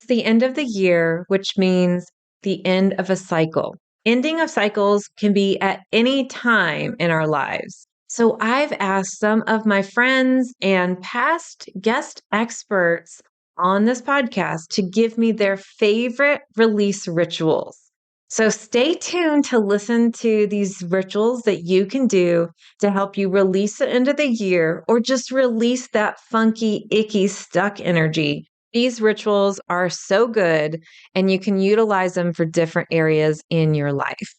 It's the end of the year, which means the end of a cycle. Ending of cycles can be at any time in our lives. So I've asked some of my friends and past guest experts on this podcast to give me their favorite release rituals. So stay tuned to listen to these rituals that you can do to help you release the end of the year or just release that funky, icky, stuck energy. These rituals are so good, and you can utilize them for different areas in your life.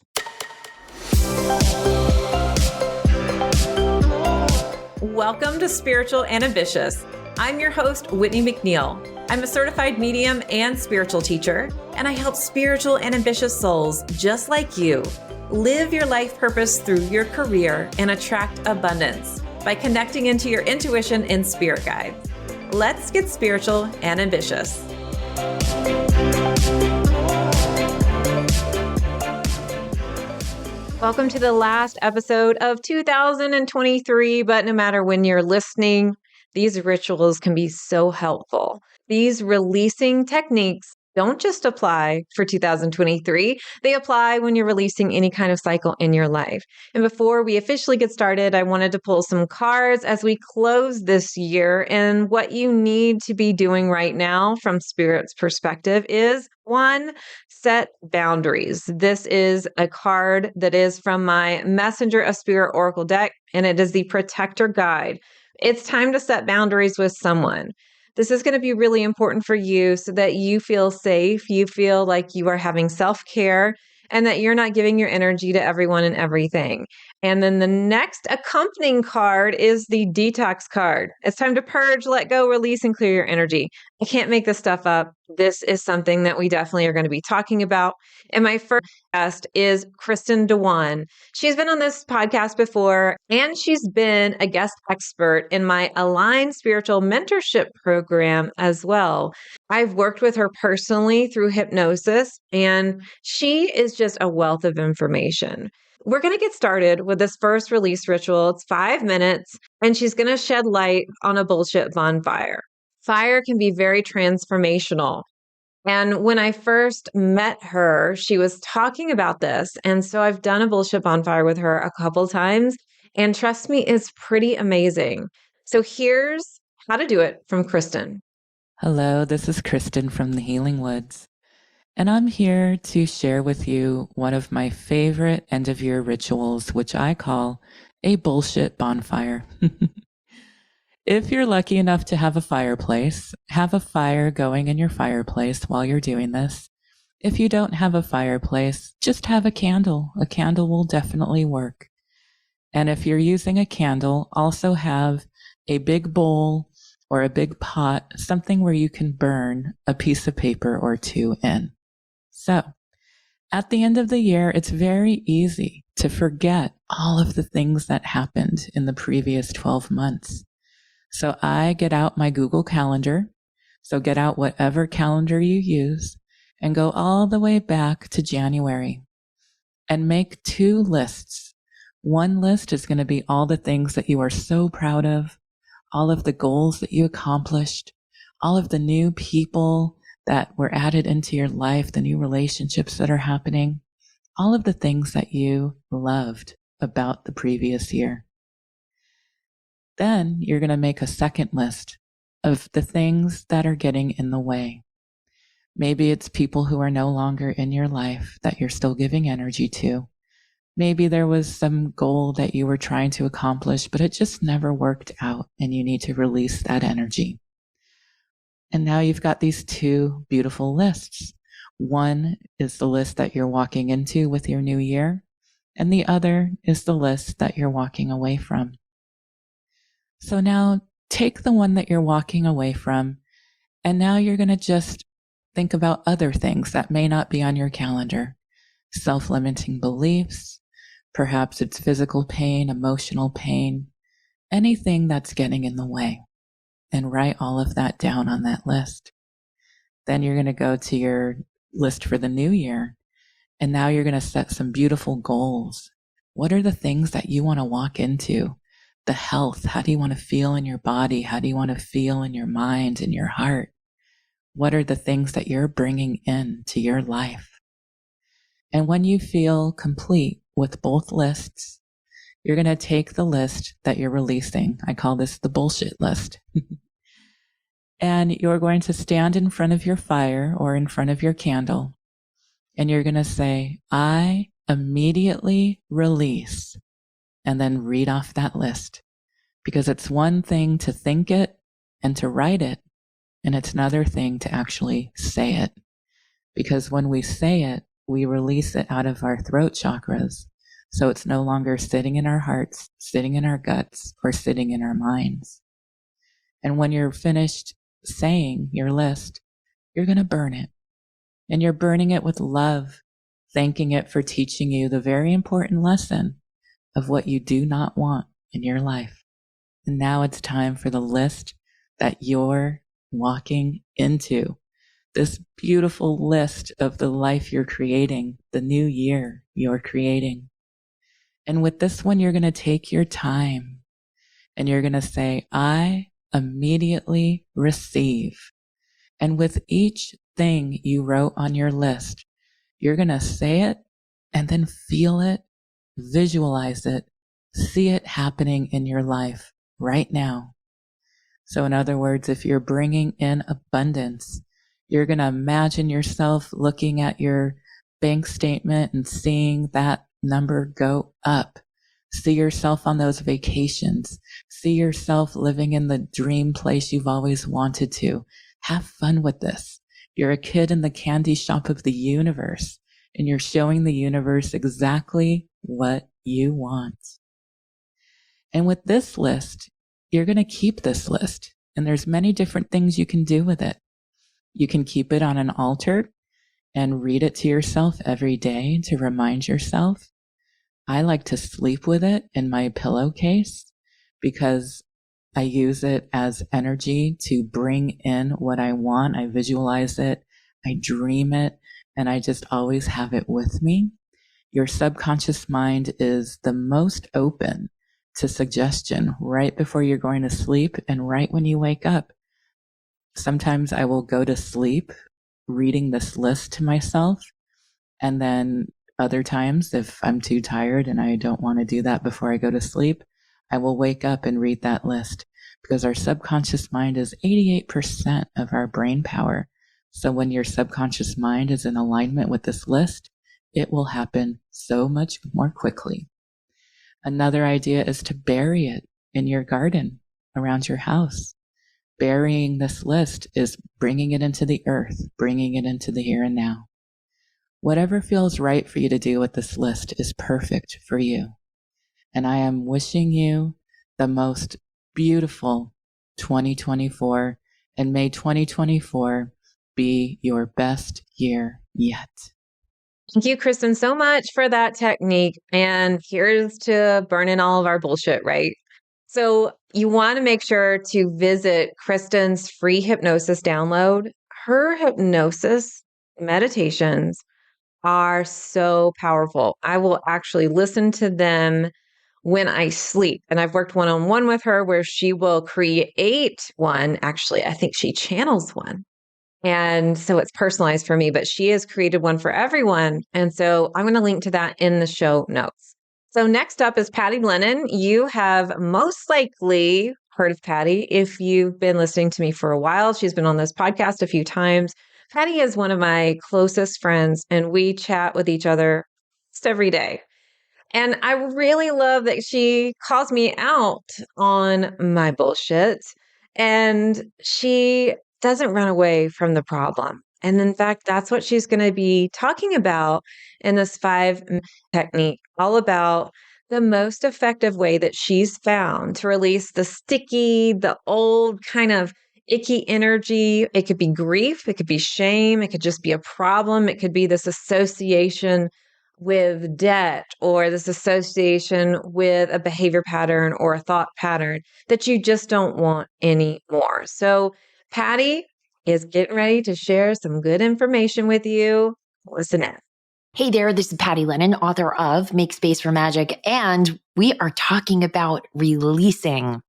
Welcome to Spiritual and Ambitious. I'm your host, Whitney McNeil. I'm a certified medium and spiritual teacher, and I help spiritual and ambitious souls just like you live your life purpose through your career and attract abundance by connecting into your intuition and spirit guides. Let's get spiritual and ambitious. Welcome to the last episode of 2023, but no matter when you're listening, these rituals can be so helpful. These releasing techniques don't just apply for 2023. They apply when you're releasing any kind of cycle in your life. And before we officially get started, I wanted to pull some cards as we close this year. And what you need to be doing right now from Spirit's perspective is 1, set boundaries. This is a card that is from my Messenger of Spirit Oracle deck, and it is the Protector Guide. It's time to set boundaries with someone. This is going to be really important for you so that you feel safe, you feel like you are having self-care, and that you're not giving your energy to everyone and everything. And then the next accompanying card is the detox card. It's time to purge, let go, release, and clear your energy. I can't make this stuff up. This is something that we definitely are going to be talking about. And my first guest is Kristin Dwan. She's been on this podcast before, and she's been a guest expert in my Aligned Spiritual Mentorship program as well. I've worked with her personally through hypnosis, and she is just a wealth of information. We're going to get started with this first release ritual. It's 5 minutes, and she's going to shed light on a bullshit bonfire. Fire can be very transformational. And when I first met her, she was talking about this. And so I've done a bullshit bonfire with her a couple times. And trust me, it's pretty amazing. So here's how to do it from Kristin. Hello, this is Kristin from the Healing Woods. And I'm here to share with you one of my favorite end of year rituals, which I call a bullshit bonfire. If you're lucky enough to have a fireplace, have a fire going in your fireplace while you're doing this. If you don't have a fireplace, just have a candle. A candle will definitely work. And if you're using a candle, also have a big bowl or a big pot, something where you can burn a piece of paper or two in. So, at the end of the year, it's very easy to forget all of the things that happened in the previous 12 months. So I get out my Google Calendar, so get out whatever calendar you use, and go all the way back to January, and make 2 lists. One list is going to be all the things that you are so proud of, all of the goals that you accomplished, all of the new people that were added into your life, the new relationships that are happening, all of the things that you loved about the previous year. Then you're going to make a second list of the things that are getting in the way. Maybe it's people who are no longer in your life that you're still giving energy to. Maybe there was some goal that you were trying to accomplish, but it just never worked out and you need to release that energy. And now you've got these 2 beautiful lists. One is the list that you're walking into with your new year, and the other is the list that you're walking away from. So now take the one that you're walking away from, and now you're going to just think about other things that may not be on your calendar. Self-limiting beliefs, perhaps it's physical pain, emotional pain, anything that's getting in the way. And write all of that down on that list. Then you're going to go to your list for the new year, and now you're going to set some beautiful goals. What are the things that you want to walk into? The health, how do you want to feel in your body? How do you want to feel in your mind and your heart? What are the things that you're bringing into your life? And when you feel complete with both lists, you're going to take the list that you're releasing. I call this the bullshit list. And you're going to stand in front of your fire or in front of your candle. And you're going to say, I immediately release, and then read off that list. Because it's one thing to think it and to write it, and it's another thing to actually say it. Because when we say it, we release it out of our throat chakras. So it's no longer sitting in our hearts, sitting in our guts, or sitting in our minds. And when you're finished saying your list, you're going to burn it. And you're burning it with love, thanking it for teaching you the very important lesson of what you do not want in your life. And now it's time for the list that you're walking into. This beautiful list of the life you're creating, the new year you're creating. And with this one, you're going to take your time and you're going to say, I immediately receive. And with each thing you wrote on your list, you're going to say it and then feel it, visualize it, see it happening in your life right now. So in other words, if you're bringing in abundance, you're going to imagine yourself looking at your bank statement and seeing that number go up. See yourself on those vacations. See yourself living in the dream place you've always wanted to. Have fun with this. You're a kid in the candy shop of the universe, and you're showing the universe exactly what you want. And with this list, you're going to keep this list, and there's many different things you can do with it. You can keep it on an altar and read it to yourself every day to remind yourself. I like to sleep with it in my pillowcase because I use it as energy to bring in what I want. I visualize it, I dream it, and I just always have it with me. Your subconscious mind is the most open to suggestion right before you're going to sleep and right when you wake up. Sometimes I will go to sleep reading this list to myself, and then other times, if I'm too tired and I don't want to do that before I go to sleep, I will wake up and read that list, because our subconscious mind is 88% of our brain power. So when your subconscious mind is in alignment with this list, it will happen so much more quickly. Another idea is to bury it in your garden around your house. Burying this list is bringing it into the earth, bringing it into the here and now. Whatever feels right for you to do with this list is perfect for you. And I am wishing you the most beautiful 2024, and may 2024 be your best year yet. Thank you, Kristin, so much for that technique. And here's to burning all of our bullshit, right? So you want to make sure to visit Kristin's free hypnosis download. Her hypnosis meditations are so powerful. I will actually listen to them when I sleep. And I've worked one-on-one with her where she will create one. Actually, I think she channels one. And so it's personalized for me, but she has created one for everyone. And so I'm going to link to that in the show notes. So next up is Patty Lennon. You have most likely heard of Patty if you've been listening to me for a while. She's been on this podcast a few times. Patty is one of my closest friends, and we chat with each other just every day. And I really love that she calls me out on my bullshit, and she doesn't run away from the problem. And in fact, that's what she's going to be talking about in this 5 technique, all about the most effective way that she's found to release the sticky, the old kind of icky energy. It could be grief, it could be shame, it could just be a problem, it could be this association with debt or this association with a behavior pattern or a thought pattern that you just don't want anymore. So Patty is getting ready to share some good information with you. Listen in. Hey there, this is Patty Lennon, author of Make Space for Magic, and we are talking about releasing.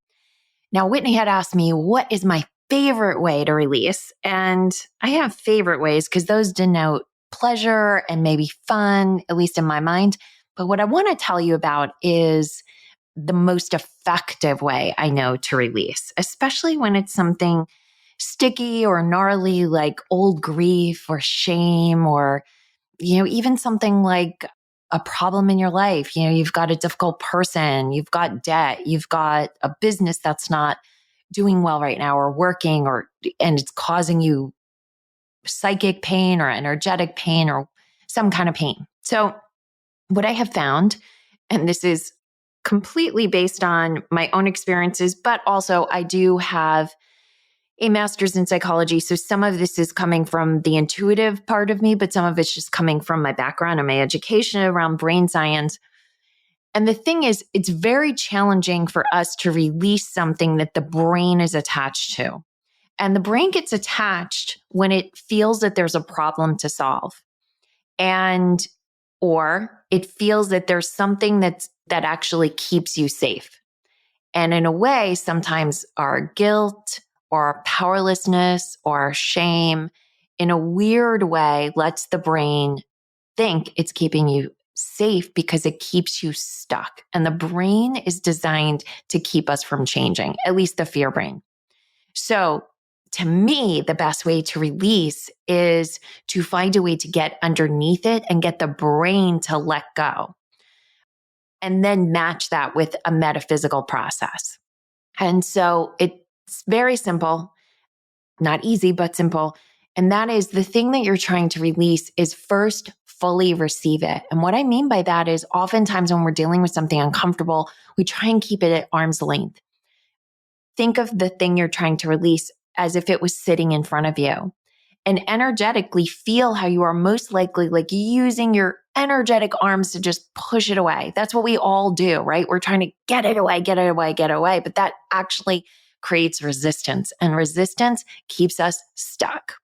Now, Whitney had asked me, what is my favorite way to release, and I have favorite ways because those denote pleasure and maybe fun, at least in my mind. But what I want to tell you about is the most effective way I know to release, especially when it's something sticky or gnarly like old grief or shame, or, even something like a problem in your life. You've got a difficult person, you've got debt, you've got a business that's not doing well right now or working, and it's causing you psychic pain or energetic pain or some kind of pain. So what I have found, and this is completely based on my own experiences, but also I do have a master's in psychology. So some of this is coming from the intuitive part of me, but some of it's just coming from my background and my education around brain science. And the thing is, it's very challenging for us to release something that the brain is attached to. And the brain gets attached when it feels that there's a problem to solve. Or it feels that there's something that actually keeps you safe. And in a way, sometimes our guilt or our powerlessness or our shame, in a weird way, lets the brain think it's keeping you safe because it keeps you stuck. And the brain is designed to keep us from changing, at least the fear brain. So to me, the best way to release is to find a way to get underneath it and get the brain to let go. And then match that with a metaphysical process. And so it's very simple, not easy, but simple. And that is the thing that you're trying to release is first fully receive it. And what I mean by that is oftentimes when we're dealing with something uncomfortable, we try and keep it at arm's length. Think of the thing you're trying to release as if it was sitting in front of you, and energetically feel how you are most likely like using your energetic arms to just push it away. That's what we all do, right? We're trying to get it away, get it away, get it away. But that actually creates resistance, and resistance keeps us stuck.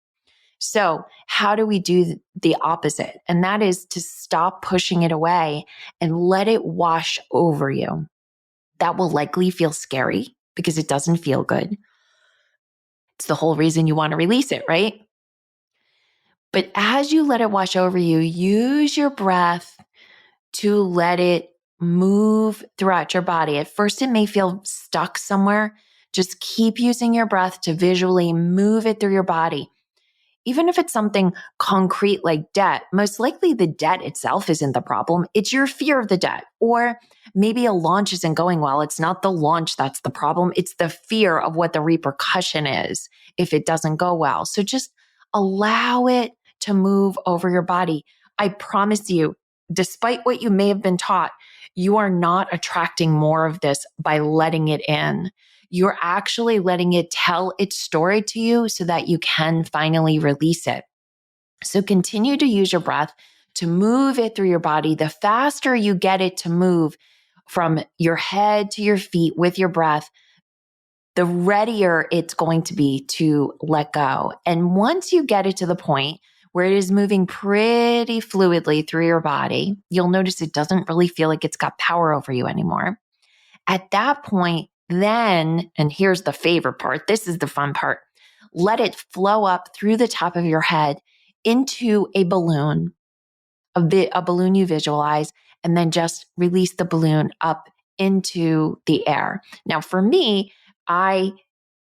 So how do we do the opposite? And that is to stop pushing it away and let it wash over you. That will likely feel scary because it doesn't feel good. It's the whole reason you want to release it, right? But as you let it wash over you, use your breath to let it move throughout your body. At first, it may feel stuck somewhere. Just keep using your breath to visually move it through your body. Even if it's something concrete like debt, most likely the debt itself isn't the problem. It's your fear of the debt. Or maybe a launch isn't going well. It's not the launch that's the problem. It's the fear of what the repercussion is if it doesn't go well. So just allow it to move over your body. I promise you, despite what you may have been taught, you are not attracting more of this by letting it in. You're actually letting it tell its story to you so that you can finally release it. So continue to use your breath to move it through your body. The faster you get it to move from your head to your feet with your breath, the readier it's going to be to let go. And once you get it to the point where it is moving pretty fluidly through your body, you'll notice it doesn't really feel like it's got power over you anymore. At that point, then, and here's the favorite part, this is the fun part, let it flow up through the top of your head into a balloon, a balloon you visualize, and then just release the balloon up into the air. Now, for me, I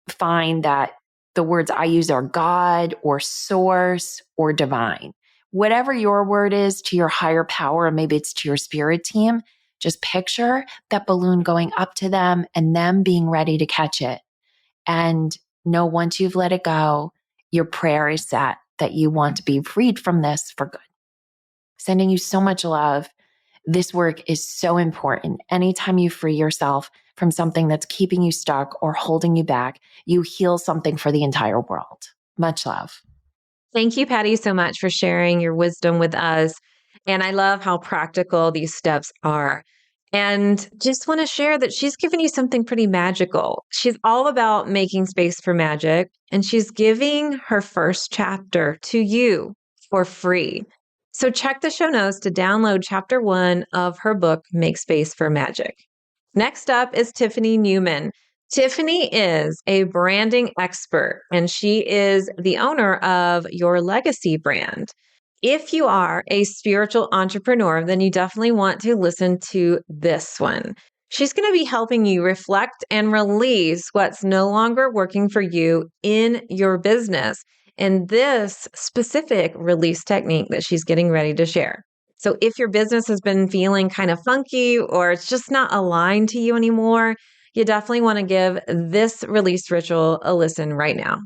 find that the words I use are God or source or divine. Whatever your word is to your higher power, and maybe it's to your spirit team, just picture that balloon going up to them and them being ready to catch it. And know once you've let it go, your prayer is set that you want to be freed from this for good. Sending you so much love. This work is so important. Anytime you free yourself from something that's keeping you stuck or holding you back, you heal something for the entire world. Much love. Thank you, Patty, so much for sharing your wisdom with us. And I love how practical these steps are. And just want to share that she's given you something pretty magical. She's all about making space for magic, and she's giving her first chapter to you for free. So check the show notes to download chapter 1 of her book, Make Space for Magic. Next up is Tiffany Neuman. Tiffany is a branding expert, and she is the owner of Your Legacy brand. If you are a spiritual entrepreneur, then you definitely want to listen to this one. She's going to be helping you reflect and release what's no longer working for you in your business, and this specific release technique that she's getting ready to share. So if your business has been feeling kind of funky or it's just not aligned to you anymore, you definitely want to give this release ritual a listen right now.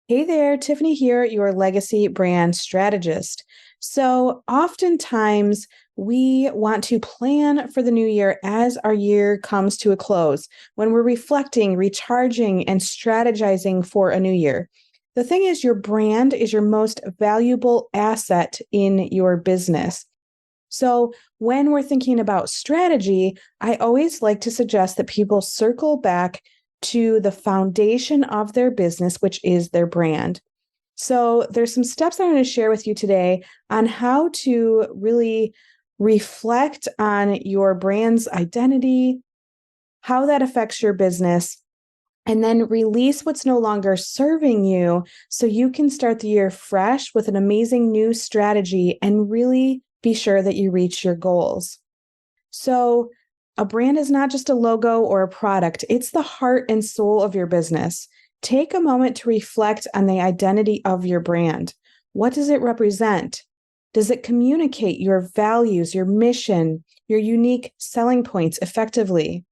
Hey there, Tiffany here, your legacy brand strategist. So oftentimes we want to plan for the new year as our year comes to a close, when we're reflecting, recharging, and strategizing for a new year. The thing is, your brand is your most valuable asset in your business. So when we're thinking about strategy, I always like to suggest that people circle back to the foundation of their business, which is their brand. So there's some steps I'm going to share with you today on how to really reflect on your brand's identity, how that affects your business, and then release what's no longer serving you so you can start the year fresh with an amazing new strategy and really be sure that you reach your goals. So a brand is not just a logo or a product, it's the heart and soul of your business. Take a moment to reflect on the identity of your brand. What does it represent? Does it communicate your values, your mission, your unique selling points effectively?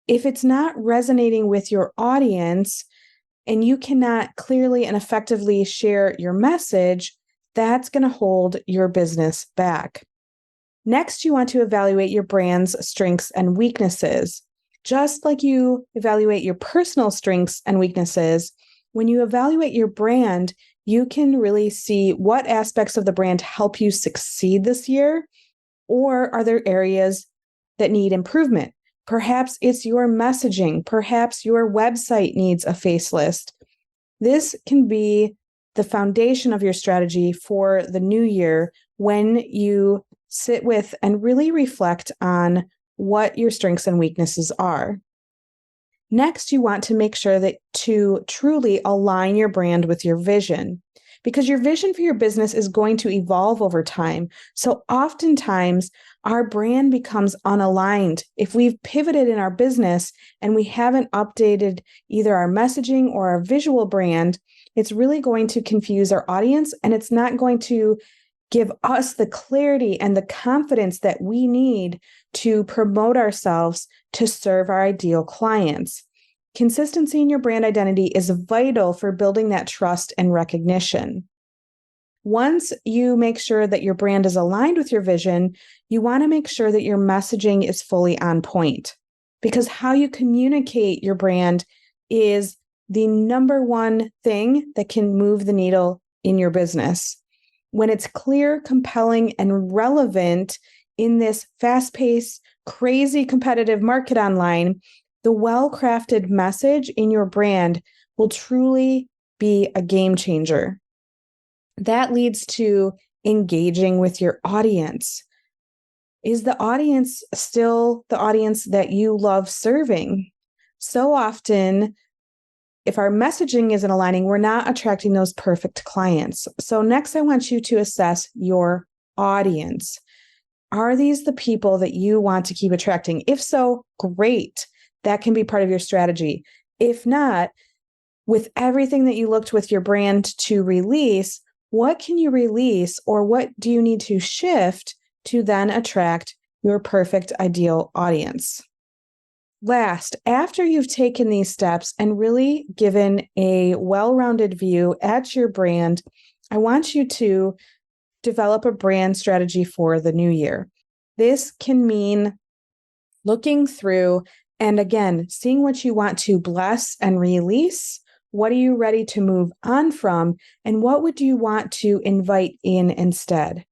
If it's not resonating with your audience and you cannot clearly and effectively share your message, that's going to hold your business back. Next, you want to evaluate your brand's strengths and weaknesses. Just like you evaluate your personal strengths and weaknesses, when you evaluate your brand, you can really see what aspects of the brand help you succeed this year, or are there areas that need improvement? Perhaps it's your messaging. Perhaps your website needs a facelift. This can be the foundation of your strategy for the new year when you sit with and really reflect on what your strengths and weaknesses are. Next, you want to make sure that to truly align your brand with your vision, because your vision for your business is going to evolve over time. So oftentimes our brand becomes unaligned. If we've pivoted in our business and we haven't updated either our messaging or our visual brand, it's really going to confuse our audience, and it's not going to give us the clarity and the confidence that we need to promote ourselves to serve our ideal clients. Consistency in your brand identity is vital for building that trust and recognition. Once you make sure that your brand is aligned with your vision, you want to make sure that your messaging is fully on point, because how you communicate your brand is the number one thing that can move the needle in your business. When it's clear, compelling, and relevant in this fast-paced, crazy competitive market online, the well-crafted message in your brand will truly be a game changer. That leads to engaging with your audience. Is the audience still the audience that you love serving? So often, if our messaging isn't aligning, we're not attracting those perfect clients. So next, I want you to assess your audience. Are these the people that you want to keep attracting? If so, great. That can be part of your strategy. If not, with everything that you looked with your brand to release, what can you release, or what do you need to shift to then attract your perfect ideal audience? Last, after you've taken these steps and really given a well-rounded view at your brand, I want you to develop a brand strategy for the new year. This can mean looking through and, again, seeing what you want to bless and release. What are you ready to move on from? And what would you want to invite in instead?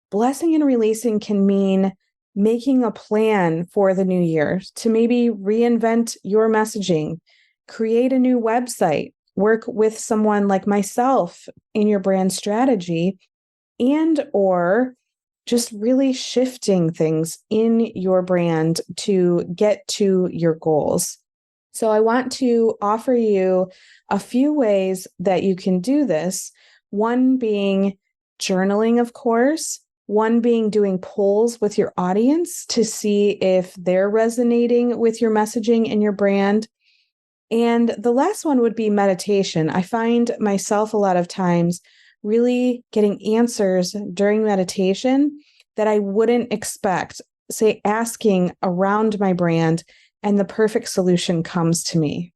Blessing and releasing can mean making a plan for the new year to maybe reinvent your messaging, create a new website, work with someone like myself in your brand strategy, and or just really shifting things in your brand to get to your goals. So I want to offer you a few ways that you can do this. One being journaling, of course. One being doing polls with your audience to see if they're resonating with your messaging and your brand. And the last one would be meditation. I find myself a lot of times really getting answers during meditation that I wouldn't expect, say, asking around my brand, and the perfect solution comes to me.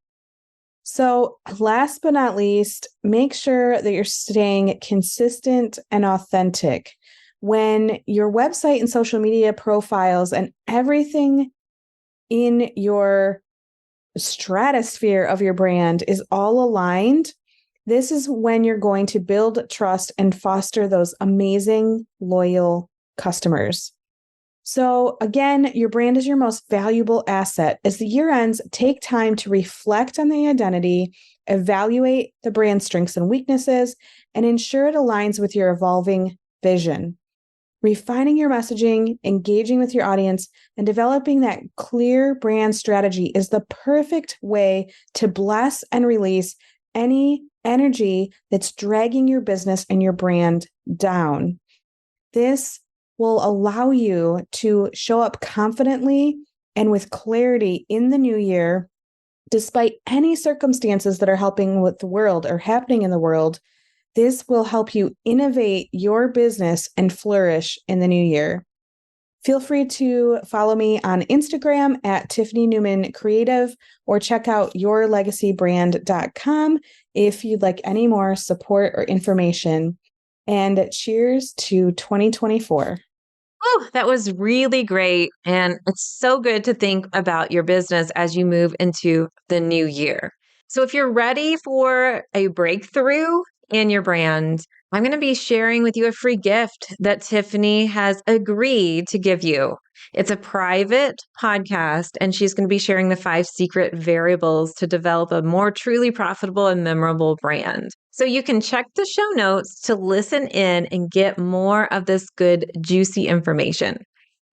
So, last but not least, make sure that you're staying consistent and authentic. When your website and social media profiles and everything in your stratosphere of your brand is all aligned, this is when you're going to build trust and foster those amazing, loyal customers. So again, your brand is your most valuable asset. As the year ends, take time to reflect on the identity, evaluate the brand strengths and weaknesses, and ensure it aligns with your evolving vision. Refining your messaging, engaging with your audience, and developing that clear brand strategy is the perfect way to bless and release any energy that's dragging your business and your brand down. This will allow you to show up confidently and with clarity in the new year, despite any circumstances that are helping with the world or happening in the world. This will help you innovate your business and flourish in the new year. Feel free to follow me on Instagram at Tiffany Neuman Creative, or check out yourlegacybrand.com if you'd like any more support or information. And cheers to 2024. Oh, that was really great. And it's so good to think about your business as you move into the new year. So if you're ready for a breakthrough in your brand, I'm going to be sharing with you a free gift that Tiffany has agreed to give you. It's a private podcast, and she's going to be sharing the 5 secret variables to develop a more truly profitable and memorable brand. So you can check the show notes to listen in and get more of this good, juicy information.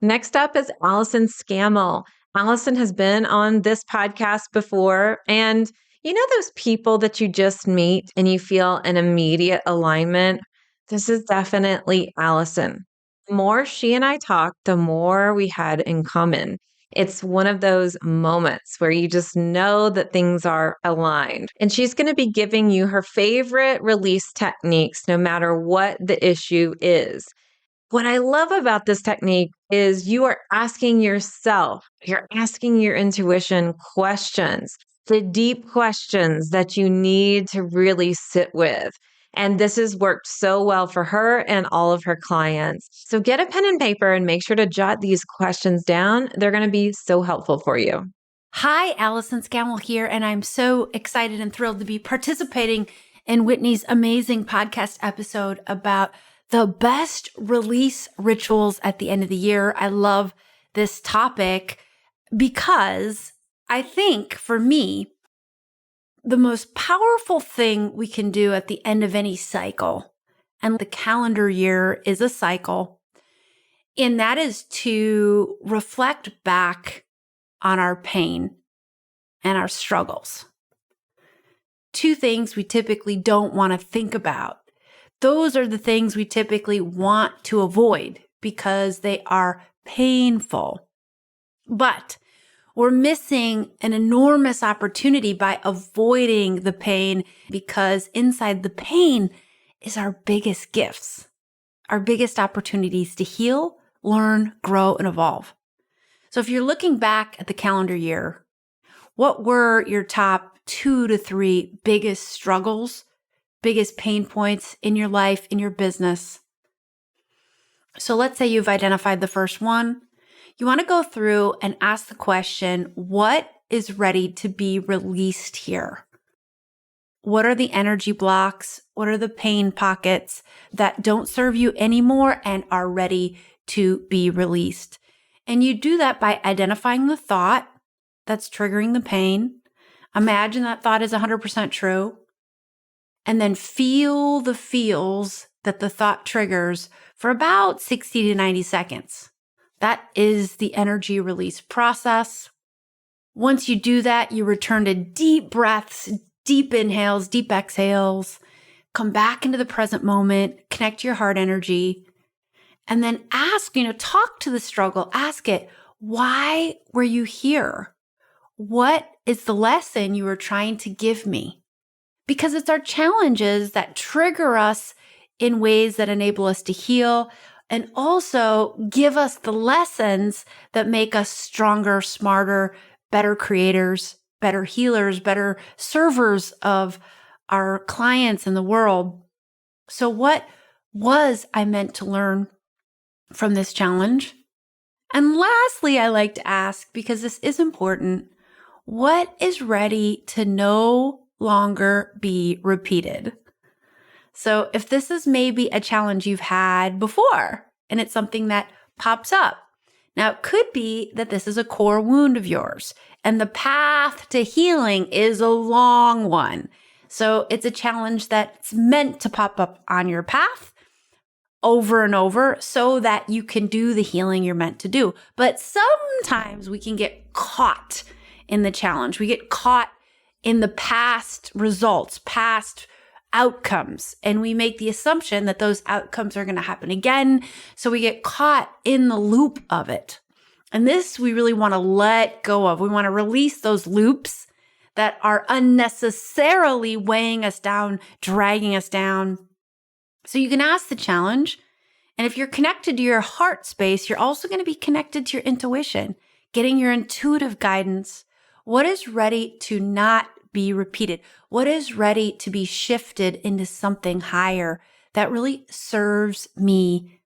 Next up is Allyson Scammell. Allyson has been on this podcast before, and you know those people that you just meet and you feel an immediate alignment? This is definitely Allyson. The more she and I talked, the more we had in common. It's one of those moments where you just know that things are aligned. And she's going to be giving you her favorite release techniques, no matter what the issue is. What I love about this technique is you are asking yourself, you're asking your intuition questions, the deep questions that you need to really sit with. And this has worked so well for her and all of her clients. So get a pen and paper and make sure to jot these questions down. They're going to be so helpful for you. Hi, Allyson Scammell here, and I'm so excited and thrilled to be participating in Whitney's amazing podcast episode about the best release rituals at the end of the year. I love this topic because I think for me, the most powerful thing we can do at the end of any cycle, and the calendar year is a cycle, and that is to reflect back on our pain and our struggles. 2 things we typically don't want to think about. Those are the things we typically want to avoid because they are painful. But we're missing an enormous opportunity by avoiding the pain, because inside the pain is our biggest gifts, our biggest opportunities to heal, learn, grow, and evolve. So if you're looking back at the calendar year, what were your top 2 to 3 biggest struggles, biggest pain points in your life, in your business? So let's say you've identified the first one. You want to go through and ask the question, what is ready to be released here? What are the energy blocks? What are the pain pockets that don't serve you anymore and are ready to be released? And you do that by identifying the thought that's triggering the pain. Imagine that thought is 100% true. And then feel the feels that the thought triggers for about 60 to 90 seconds. That is the energy release process. Once you do that, you return to deep breaths, deep inhales, deep exhales. Come back into the present moment, connect your heart energy, and then ask, talk to the struggle. Ask it, why were you here? What is the lesson you were trying to give me? Because it's our challenges that trigger us in ways that enable us to heal and also give us the lessons that make us stronger, smarter, better creators, better healers, better servers of our clients in the world. So what was I meant to learn from this challenge? And lastly, I like to ask, because this is important, what is ready to no longer be repeated? So if this is maybe a challenge you've had before and it's something that pops up, now it could be that this is a core wound of yours and the path to healing is a long one. So it's a challenge that's meant to pop up on your path over and over so that you can do the healing you're meant to do. But sometimes we can get caught in the challenge. We get caught in the past results, past outcomes, and we make the assumption that those outcomes are going to happen again. So we get caught in the loop of it. And this we really want to let go of. We want to release those loops that are unnecessarily weighing us down, dragging us down. So you can ask the challenge. And if you're connected to your heart space, you're also going to be connected to your intuition, getting your intuitive guidance. What is ready to not be repeated? What is ready to be shifted into something higher that really serves me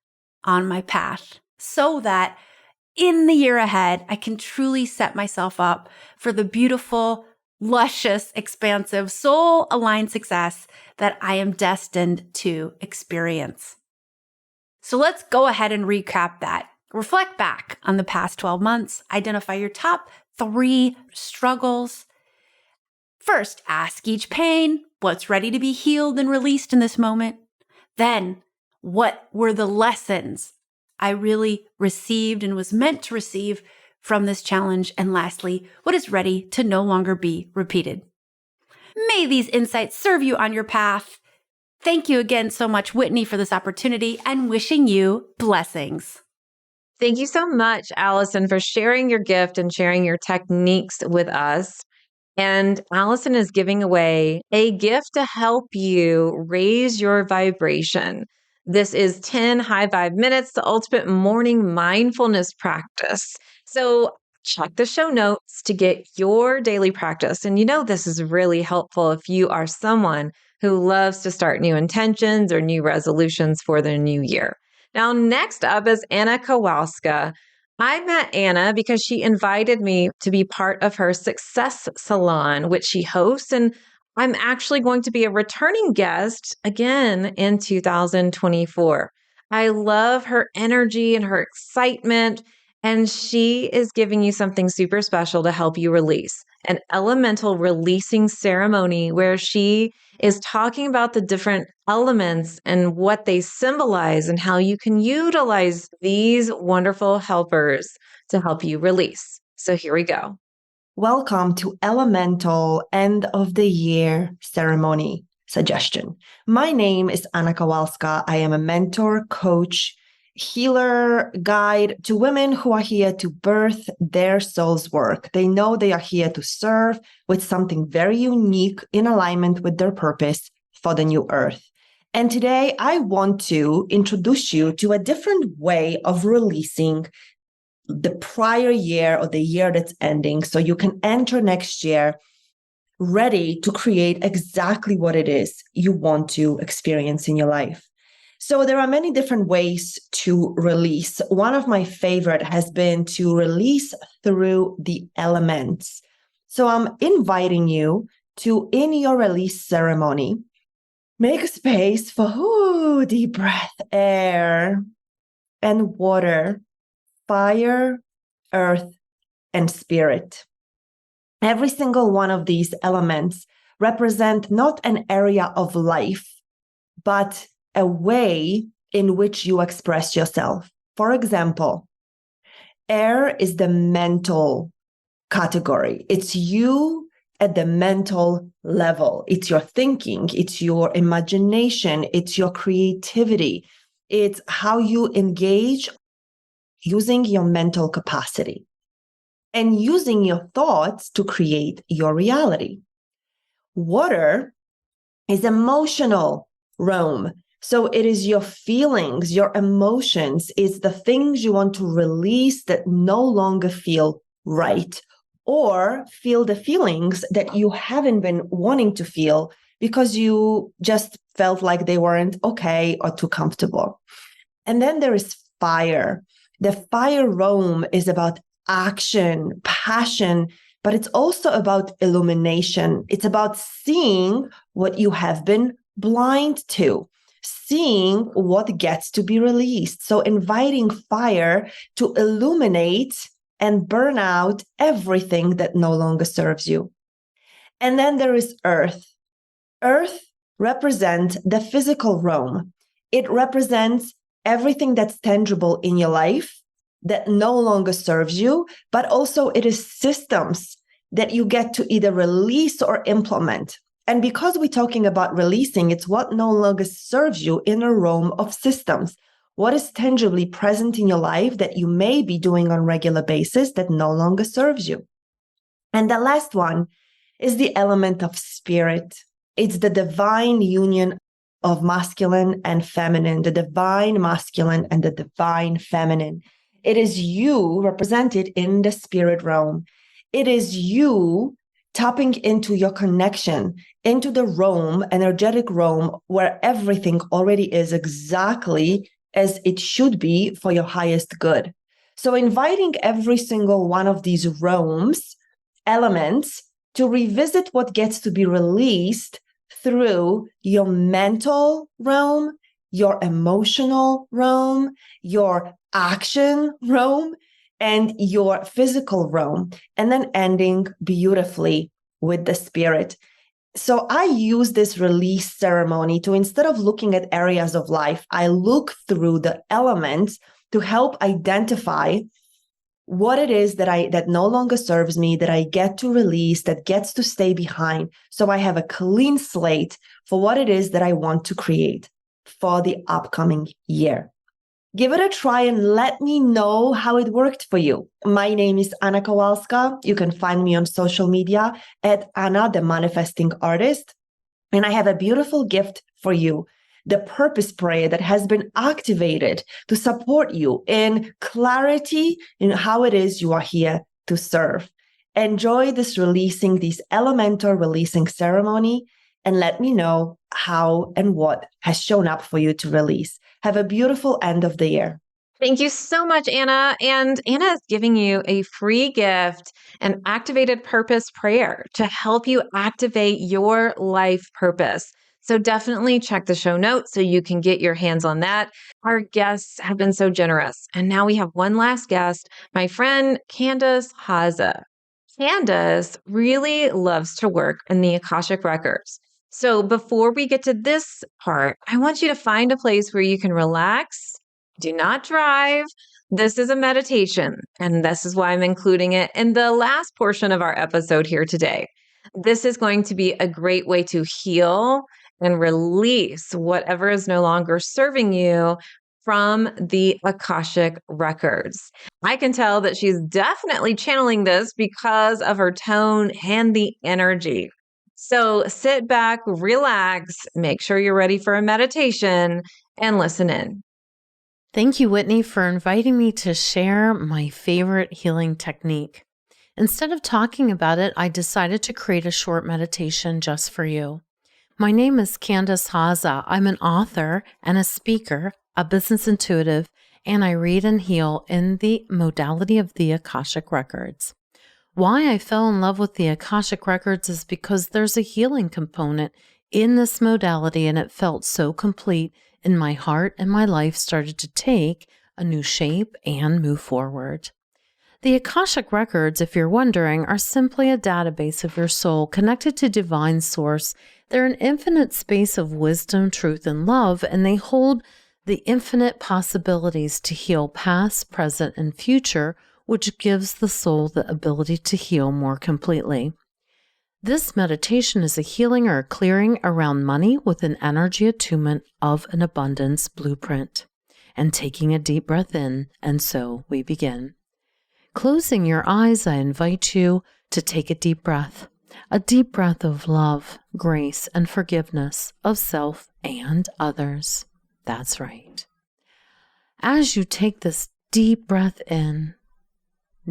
on my path so that in the year ahead, I can truly set myself up for the beautiful, luscious, expansive, soul-aligned success that I am destined to experience. So let's go ahead and recap that. Reflect back on the past 12 months. Identify your top 3 struggles. First, ask each pain, what's ready to be healed and released in this moment? Then, what were the lessons I really received and was meant to receive from this challenge? And lastly, what is ready to no longer be repeated? May these insights serve you on your path. Thank you again so much, Whitney, for this opportunity and wishing you blessings. Thank you so much, Allyson, for sharing your gift and sharing your techniques with us. And Allyson is giving away a gift to help you raise your vibration. This is 10 high vibe minutes, the ultimate morning mindfulness practice. So check the show notes to get your daily practice. And this is really helpful if you are someone who loves to start new intentions or new resolutions for the new year. Now, next up is Anna Kowalska. I met Anna because she invited me to be part of her success salon, which she hosts. And I'm actually going to be a returning guest again in 2024. I love her energy and her excitement. And she is giving you something super special to help you release an elemental releasing ceremony where she is talking about the different elements and what they symbolize and how you can utilize these wonderful helpers to help you release. So here we go. Welcome to Elemental End of the Year Ceremony Suggestion. My name is Anna Kowalska. I am a mentor, coach, healer, guide to women who are here to birth their soul's work. They know they are here to serve with something very unique in alignment with their purpose for the new earth. And today I want to introduce you to a different way of releasing the prior year or the year that's ending so you can enter next year ready to create exactly what it is you want to experience in your life. So there are many different ways to release. One of my favorite has been to release through the elements. So I'm inviting you to, in your release ceremony, make a space for deep breath, air and water, fire, earth, and spirit. Every single one of these elements represent not an area of life, but a way in which you express yourself. For example, air is the mental category. It's you at the mental level. It's your thinking, it's your imagination, it's your creativity, it's how you engage using your mental capacity and using your thoughts to create your reality. Water is emotional realm. So it is your feelings, your emotions, it's the things you want to release that no longer feel right, or feel the feelings that you haven't been wanting to feel because you just felt like they weren't okay or too comfortable. And then there is fire. The fire realm is about action, passion, but it's also about illumination. It's about seeing what you have been blind to, seeing what gets to be released. So inviting fire to illuminate and burn out everything that no longer serves you. And then there is earth. Earth represents the physical realm. It represents everything that's tangible in your life that no longer serves you, but also it is systems that you get to either release or implement. And because we're talking about releasing, it's what no longer serves you in a realm of systems. What is tangibly present in your life that you may be doing on a regular basis that no longer serves you? And the last one is the element of spirit. It's the divine union of masculine and feminine, the divine masculine and the divine feminine. It is you represented in the spirit realm. It is you tapping into your connection, into the realm, energetic realm, where everything already is exactly as it should be for your highest good. So inviting every single one of these realms, elements, to revisit what gets to be released through your mental realm, your emotional realm, your action realm, and your physical realm, and then ending beautifully with the spirit. So I use this release ceremony to, instead of looking at areas of life, I look through the elements to help identify what it is that no longer serves me, that I get to release, that gets to stay behind. So I have a clean slate for what it is that I want to create for the upcoming year. Give it a try and let me know how it worked for you. My name is Anna Kowalska. You can find me on social media at Anna, the Manifesting Artist. And I have a beautiful gift for you, the purpose prayer that has been activated to support you in clarity in how it is you are here to serve. Enjoy this elemental releasing ceremony, and let me know how and what has shown up for you to release. Have a beautiful end of the year. Thank you so much, Anna. And Anna is giving you a free gift, an activated purpose prayer to help you activate your life purpose. So definitely check the show notes so you can get your hands on that. Our guests have been so generous. And now we have one last guest, my friend Candice Hozza. Candice really loves to work in the Akashic Records. So before we get to this part, I want you to find a place where you can relax. Do not drive. This is a meditation, and this is why I'm including it in the last portion of our episode here today. This is going to be a great way to heal and release whatever is no longer serving you from the Akashic Records. I can tell that she's definitely channeling this because of her tone and the energy. So sit back, relax, make sure you're ready for a meditation, and listen in. Thank you, Whitney, for inviting me to share my favorite healing technique. Instead of talking about it, I decided to create a short meditation just for you. My name is Candice Hozza. I'm an author and a speaker, a business intuitive, and I read and heal in the modality of the Akashic Records. Why I fell in love with the Akashic Records is because there's a healing component in this modality, and it felt so complete in my heart, and my life started to take a new shape and move forward. The Akashic Records, if you're wondering, are simply a database of your soul connected to divine source. They're an infinite space of wisdom, truth, and love, and they hold the infinite possibilities to heal past, present, and future which gives the soul the ability to heal more completely. This meditation is a healing or a clearing around money with an energy attunement of an abundance blueprint. And taking a deep breath in, and so we begin. Closing your eyes, I invite you to take a deep breath of love, grace, and forgiveness of self and others. That's right. As you take this deep breath in,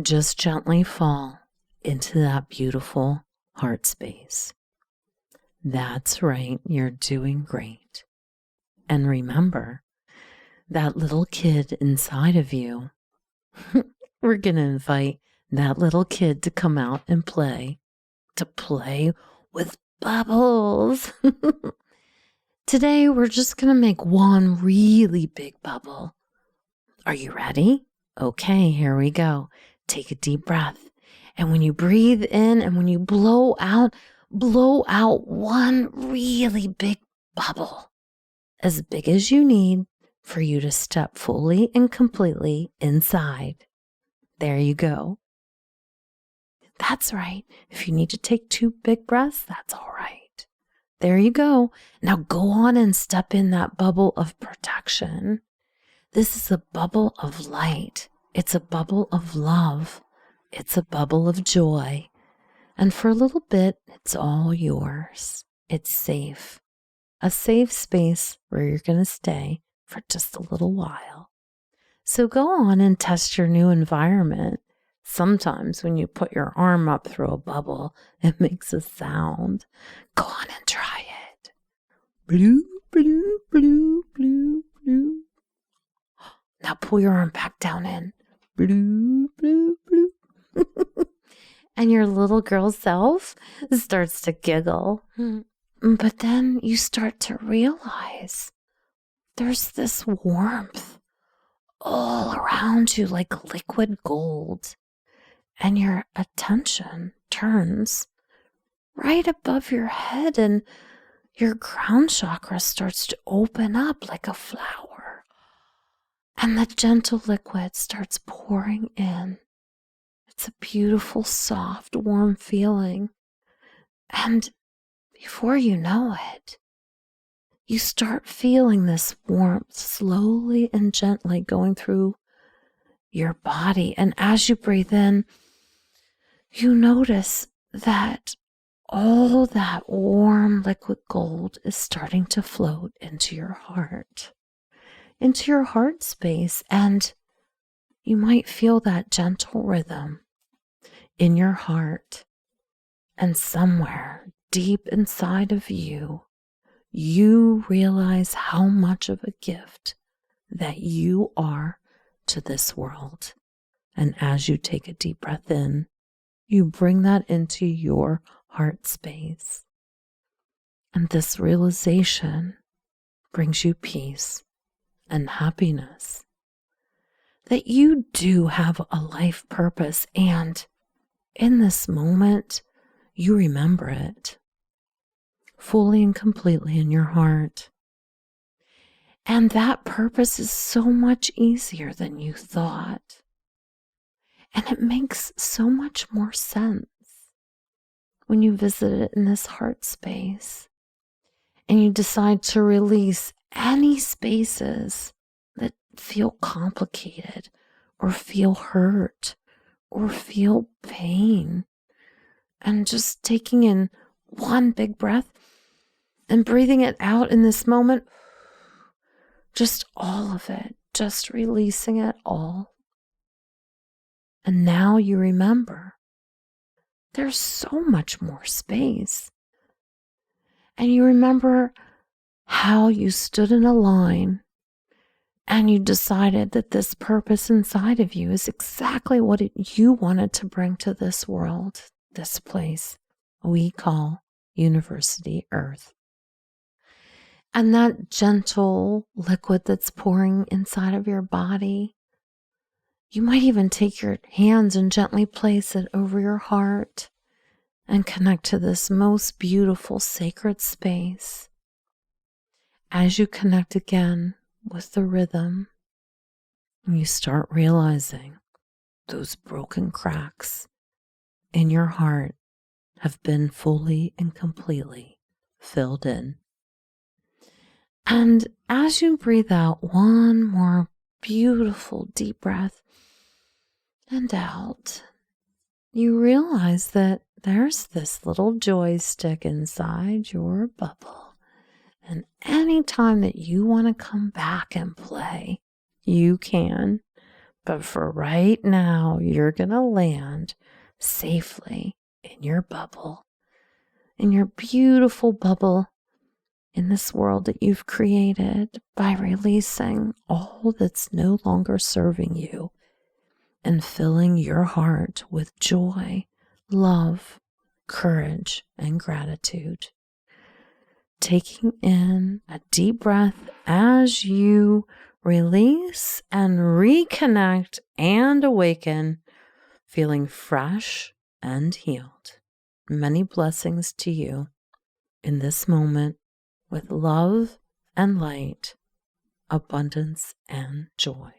just gently fall into that beautiful heart space. That's right, you're doing great. And remember, that little kid inside of you, we're going to invite that little kid to come out and play with bubbles. Today, we're just going to make one really big bubble. Are you ready? Okay, here we go. Take a deep breath. And when you breathe in and when you blow out one really big bubble, as big as you need for you to step fully and completely inside. There you go. That's right. If you need to take 2 big breaths, that's all right. There you go. Now go on and step in that bubble of protection. This is a bubble of light. It's a bubble of love. It's a bubble of joy. And for a little bit, it's all yours. It's safe. A safe space where you're going to stay for just a little while. So go on and test your new environment. Sometimes when you put your arm up through a bubble, it makes a sound. Go on and try it. Blue, blue, blue, blue, blue. Now pull your arm back down in. Blue, blue, blue. And your little girl self starts to giggle. But then you start to realize there's this warmth all around you like liquid gold. And your attention turns right above your head and your crown chakra starts to open up like a flower. And the gentle liquid starts pouring in. It's a beautiful, soft, warm feeling. And before you know it, you start feeling this warmth slowly and gently going through your body. And as you breathe in, you notice that all that warm liquid gold is starting to float into your heart space. And you might feel that gentle rhythm in your heart. And somewhere deep inside of you, you realize how much of a gift that you are to this world. And as you take a deep breath in, you bring that into your heart space. And this realization brings you peace and happiness. That you do have a life purpose, and in this moment, you remember it fully and completely in your heart. And that purpose is so much easier than you thought. And it makes so much more sense when you visit it in this heart space and you decide to release any spaces that feel complicated or feel hurt or feel pain. And just taking in one big breath and breathing it out in this moment, just all of it, just releasing it all. And now you remember there's so much more space. And you remember how you stood in a line and you decided that this purpose inside of you is exactly what you wanted to bring to this world, this place we call University Earth. And that gentle liquid that's pouring inside of your body, you might even take your hands and gently place it over your heart and connect to this most beautiful sacred space. As you connect again with the rhythm, you start realizing those broken cracks in your heart have been fully and completely filled in. And as you breathe out one more beautiful deep breath and out, you realize that there's this little joystick inside your bubble. And anytime that you want to come back and play, you can. But for right now, you're going to land safely in your bubble, in your beautiful bubble, in this world that you've created by releasing all that's no longer serving you and filling your heart with joy, love, courage, and gratitude. Taking in a deep breath as you release and reconnect and awaken, feeling fresh and healed. Many blessings to you in this moment with love and light, abundance and joy.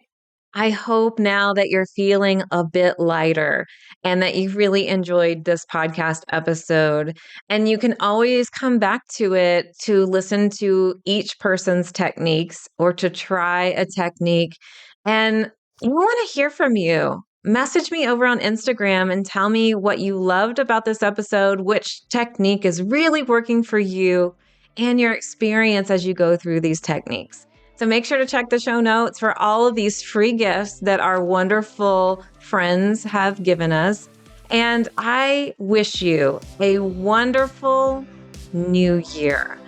I hope now that you're feeling a bit lighter and that you've really enjoyed this podcast episode. And you can always come back to it to listen to each person's techniques or to try a technique. And we want to hear from you. Message me over on Instagram and tell me what you loved about this episode, which technique is really working for you, and your experience as you go through these techniques. So make sure to check the show notes for all of these free gifts that our wonderful friends have given us. And I wish you a wonderful new year.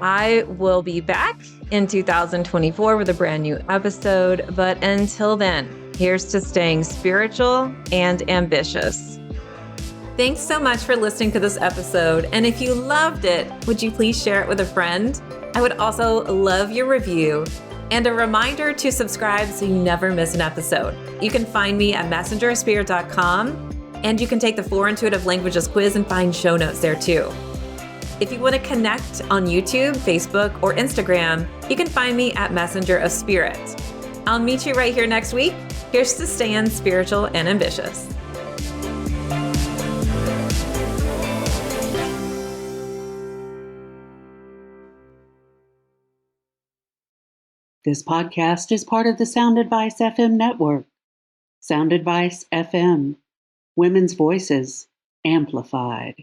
I will be back in 2024 with a brand new episode. But until then, here's to staying spiritual and ambitious. Thanks so much for listening to this episode. And if you loved it, would you please share it with a friend? I would also love your review and a reminder to subscribe so you never miss an episode. You can find me at messengerofspirit.com, and you can take the 4 Intuitive Languages quiz and find show notes there too. If you want to connect on YouTube, Facebook, or Instagram, you can find me at Messenger of Spirit. I'll meet you right here next week. Here's to staying spiritual and ambitious. This podcast is part of the Sound Advice FM network. Sound Advice FM. Women's voices amplified.